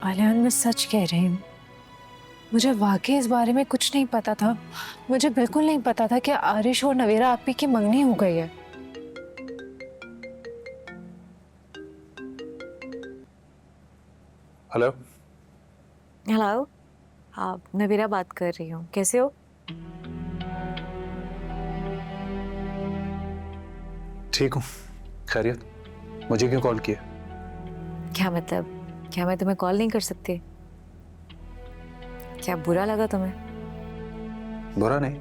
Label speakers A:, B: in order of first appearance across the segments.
A: आलियान, मैं सच कह रही हूँ, मुझे वाकई इस बारे में कुछ नहीं पता था। मुझे बिल्कुल नहीं पता था कि आरिश और नवेरा आपी की मंगनी हो गई है।
B: हेलो।
A: हेलो, आप नवेरा बात कर रही हूँ। कैसे हो?
B: ठीक हूँ। खैरियत? मुझे क्यों कॉल किया?
A: क्या मतलब? क्या मैं तुम्हें कॉल नहीं कर सकती? क्या बुरा लगा तुम्हें?
B: बुरा नहीं,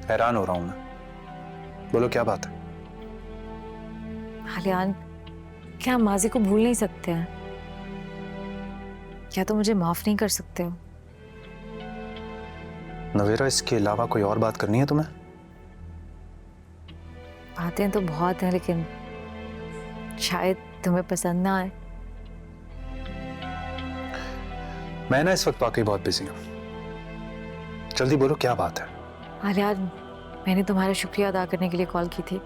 B: हैरान हो रहा हूँ मैं। बोलो क्या बात है?
A: आलियान, क्या हम माजी को भूल नहीं सकते हैं? क्या तुम मुझे माफ नहीं कर सकते हो?
B: नवेरा, इसके अलावा कोई और बात करनी है तुम्हें?
A: बातें तो बहुत हैं, लेकिन शायद तुम्हें पसंद ना आए।
B: मैं ना इस वक्त वाकई बहुत बिजी हूँ। जल्दी बोलो क्या बात है?
A: आलियान, मैंने तुम्हारा शुक्रिया अदा करने के लिए कॉल की थी।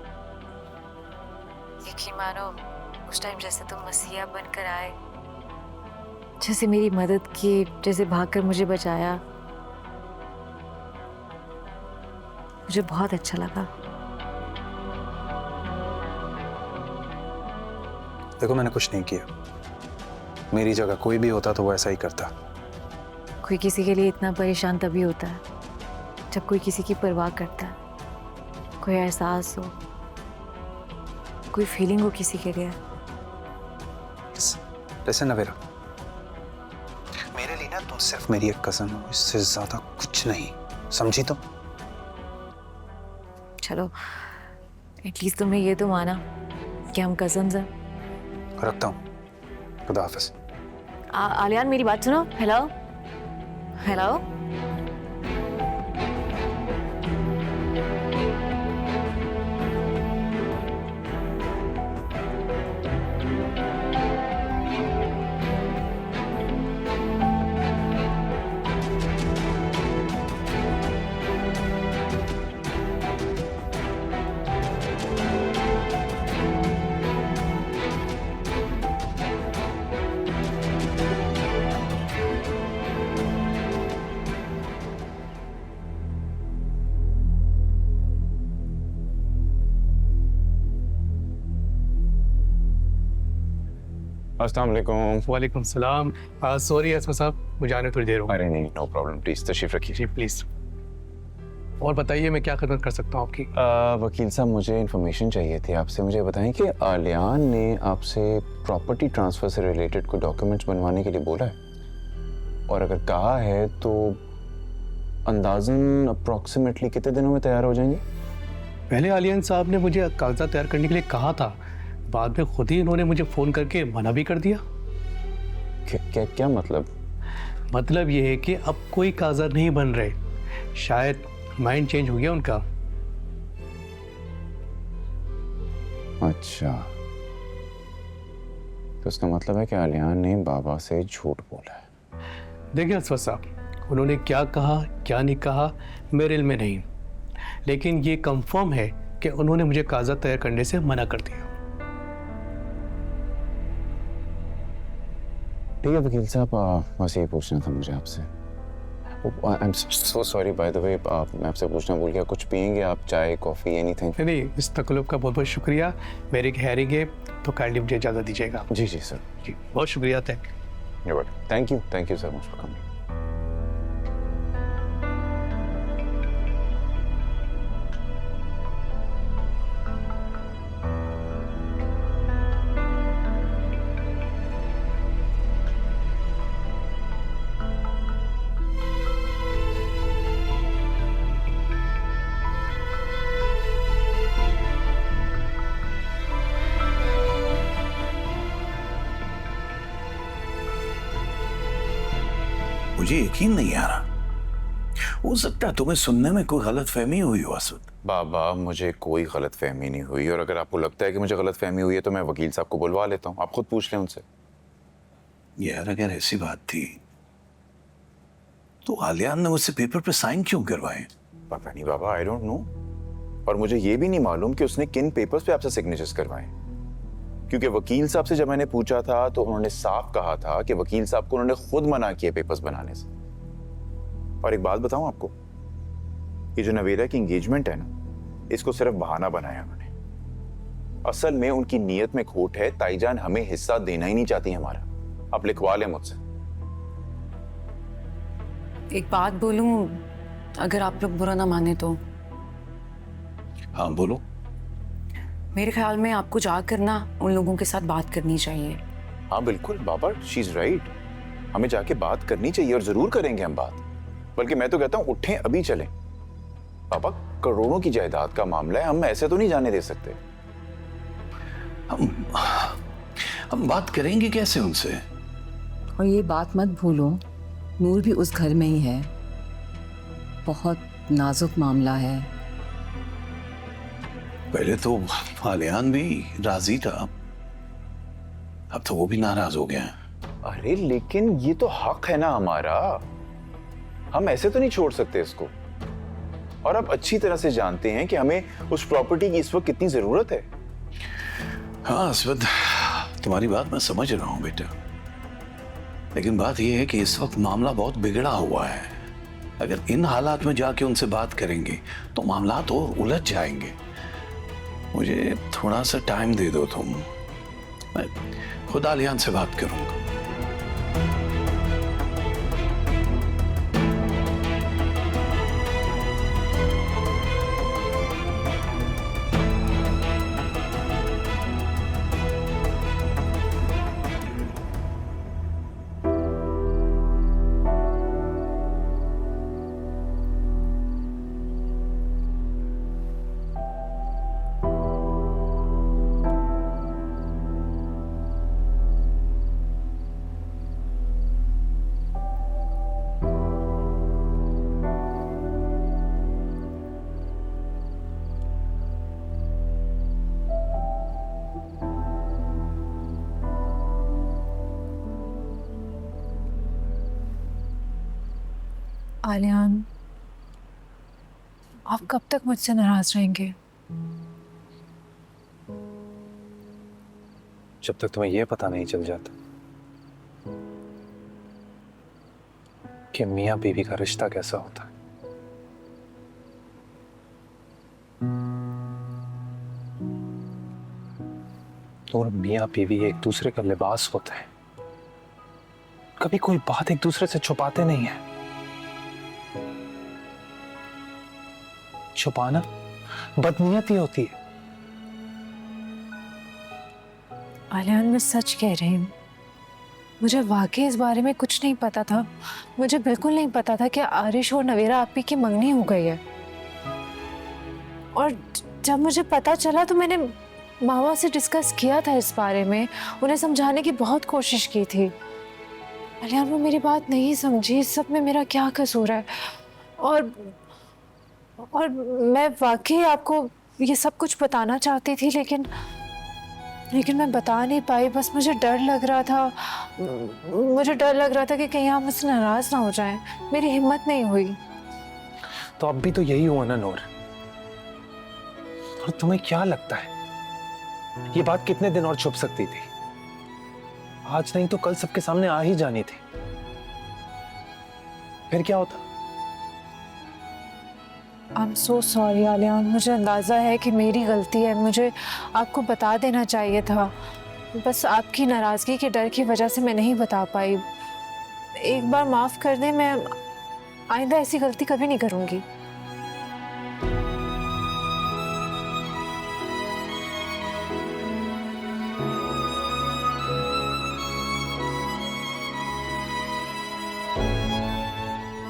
A: यकीन मानो, उस टाइम जैसे तुम मसीहा बनकर आए, जैसे मेरी मदद की, जैसे भागकर मुझे बचाया, मुझे बहुत अच्छा लगा।
B: देखो, मैंने कुछ नहीं किया। मेरी जगह कोई भी होता तो वो ऐसा ही करता।
A: कोई किसी के लिए इतना परेशान तभी होता है जब कोई किसी की परवाह करता है, कोई एहसास हो, कोई फीलिंग हो किसी के लिए।
B: लिसन नवेरा, मेरे लिए ना तुम सिर्फ मेरी एक कज़न हो, इससे ज्यादा कुछ नहीं, समझी तुम?
A: चलो, एटलीस्ट तुमने ये तो माना कि हम कजन्स हैं।
B: रखता हूँ। खुदा हाफिज।
A: आलियान, मेरी बात सुनो। Hello hello.
C: अस्सलाम वालेकुम।
D: वालेकुम सलाम। सॉरी असमा साहब, मुझे आने थोड़ी देर हो गई।
C: अरे नहीं, नो प्रॉब्लम, प्लीज तशरीफ रखिए।
D: जी प्लीज़। और बताइए, मैं क्या खदमत कर सकता हूँ आपकी?
C: वकील साहब, मुझे इन्फॉर्मेशन चाहिए थी आपसे। मुझे बताएं कि आलियान ने आपसे प्रॉपर्टी ट्रांसफ़र से रिलेटेड कोई डॉक्यूमेंट्स बनवाने के लिए बोला है, और अगर कहा है तो अंदाज़न अप्रॉक्सीमेटली कितने दिनों में तैयार हो जाएंगे?
D: पहले आलियान साहब ने मुझे कागजात तैयार करने के लिए कहा था, बाद में खुद ही इन्होंने मुझे फ़ोन करके मना भी कर दिया।
C: क्या क्या मतलब?
D: मतलब ये है कि अब कोई कागजात नहीं बन रहे, शायद माइंड चेंज हो गया उनका।
C: अच्छा, तो इसका मतलब है कि आलियान ने बाबा से झूठ बोला है।
D: देखिए असफर साहब, उन्होंने क्या कहा क्या नहीं कहा मेरे इल्म में नहीं, लेकिन ये कंफर्म है कि उन्होंने मुझे कागजात तैयार करने से मना कर दिया।
C: ठीक है वकील साहब, बस यही पूछना था मुझे आपसे। I am so sorry by the way, मैं आपसे पूछना भूल गया, कुछ पियेंगे आप? चाय, कॉफ़ी, एनीथिंग?
D: नहीं, इस तकल्लुफ़ का बहुत बहुत शुक्रिया। मेरी खैरियत है तो काइंडली मुझे इजाज़त दीजिएगा।
C: जी जी सर।
D: जी, बहुत शुक्रिया।
C: Thank you sir much for coming.
E: मुझे यकीन नहीं आ रहा। हो सकता है तुम्हें सुनने में कोई गलत फहमी हुई हो असद।
C: बाबा, मुझे कोई गलत फहमी नहीं हुई, और अगर आपको लगता है कि मुझे गलत फहमी हुई है तो मैं वकील साहब को बुलवा लेता हूँ, आप खुद पूछ लें उनसे।
E: यार, अगर ऐसी बात थी तो आलियान ने मुझसे पेपर पे साइन क्यों करवाए?
C: पता नहीं बाबा, आई डोंट नो। और मुझे ये भी नहीं मालूम कि उसने किन पेपर्स पे आपसे सिग्नेचर्स करवाए। क्योंकि वकील साहब से जब मैंने पूछा था तो उन्होंने साफ कहा था कि वकील साहब को उन्होंने खुद मना किया पेपर्स बनाने से। और एक बात बताऊं आपको, ये जो नवेरा की एंगेजमेंट है ना, इसको सिर्फ बहाना बनाया उन्होंने। असल में उनकी नीयत में खोट है। ताईजान हमें हिस्सा देना ही नहीं चाहती हमारा। आप लिखवा लें मुझसे।
F: एक बात बोलूं, अगर आप लोग बुरा ना माने तो।
E: हाँ बोलो।
F: मेरे ख्याल में आपको जाकर ना उन लोगों के साथ बात करनी चाहिए।
C: हाँ बिल्कुल बाबा, शी इज राइट। हमें जाके बात करनी चाहिए और जरूर करेंगे हम बात। बल्कि मैं तो कहता हूं उठें अभी चलें। पापा, करोड़ों की जायदाद का मामला है, हम ऐसे तो नहीं जाने दे सकते।
E: हम बात करेंगे कैसे उनसे?
G: और ये बात मत भूलो, नूर भी उस घर में ही है। बहुत नाजुक मामला है।
E: पहले तो आलियान भी राजी था, अब तो वो भी नाराज हो गया है।
C: अरे लेकिन ये तो हक है ना हमारा, हम ऐसे तो नहीं छोड़ सकते इसको। और आप अच्छी तरह से जानते हैं कि हमें उस प्रॉपर्टी की इस वक्त कितनी जरूरत है।
E: हाँ अस्वद, तुम्हारी बात मैं समझ रहा हूँ बेटा, लेकिन बात यह है कि इस वक्त मामला बहुत बिगड़ा हुआ है। अगर इन हालात में जाके उनसे बात करेंगे तो मामला तो उलझ जाएंगे। मुझे थोड़ा सा टाइम दे दो तुम, मैं खुद आलियान से बात करूंगा।
A: आलियान, आप कब तक मुझसे नाराज रहेंगे?
B: जब तक तुम्हें यह पता नहीं चल जाता कि मियाँ बीवी का रिश्ता कैसा होता है। और मियाँ बीवी एक दूसरे का लिबास होता है, कभी कोई बात एक दूसरे से छुपाते नहीं है। छुपाना बदनीयती होती है।
A: आलियान, मैं सच कह रही हूँ, मुझे वाकई इस बारे में कुछ नहीं पता था। मुझे बिल्कुल नहीं पता था कि आरिश और नवेरा आपी की मंगनी हो गई है। और जब मुझे पता चला तो मैंने मामा से डिस्कस किया था इस बारे में, उन्हें समझाने की बहुत कोशिश की थी। आलियान, वो मेरी बात नहीं समझी। इस सब में मेरा क्या कसूर है? और मैं वाकई आपको ये सब कुछ बताना चाहती थी, लेकिन मैं बता नहीं पाई। बस मुझे डर लग रहा था कि कहीं आप मुझसे नाराज ना हो जाएं। मेरी हिम्मत नहीं हुई।
B: तो अब भी तो यही हुआ ना नूर। और तुम्हें क्या लगता है ये बात कितने दिन और छुप सकती थी? आज नहीं तो कल सबके सामने आ ही जानी थी। फिर क्या होता?
A: I'm so sorry आलियान, मुझे अंदाज़ा है कि मेरी गलती है। मुझे आपको बता देना चाहिए था। बस आपकी नाराज़गी के डर की वजह से मैं नहीं बता पाई। एक बार माफ़ कर दें, मैं आइंदा ऐसी गलती कभी नहीं करूँगी।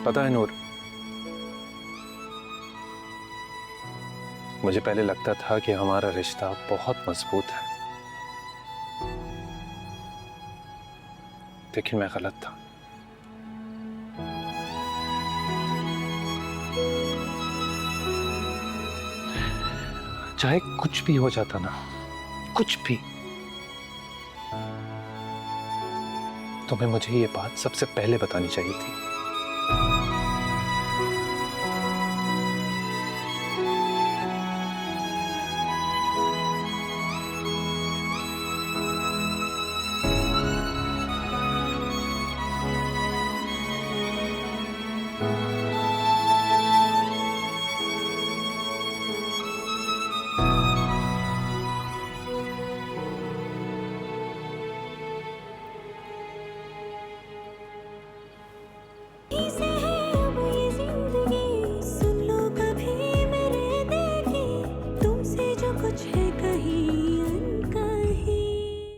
B: पता है नूर, मुझे पहले लगता था कि हमारा रिश्ता बहुत मजबूत है, लेकिन मैं गलत था। चाहे कुछ भी हो जाता ना, कुछ भी, तुम्हें मुझे ये बात सबसे पहले बतानी चाहिए थी।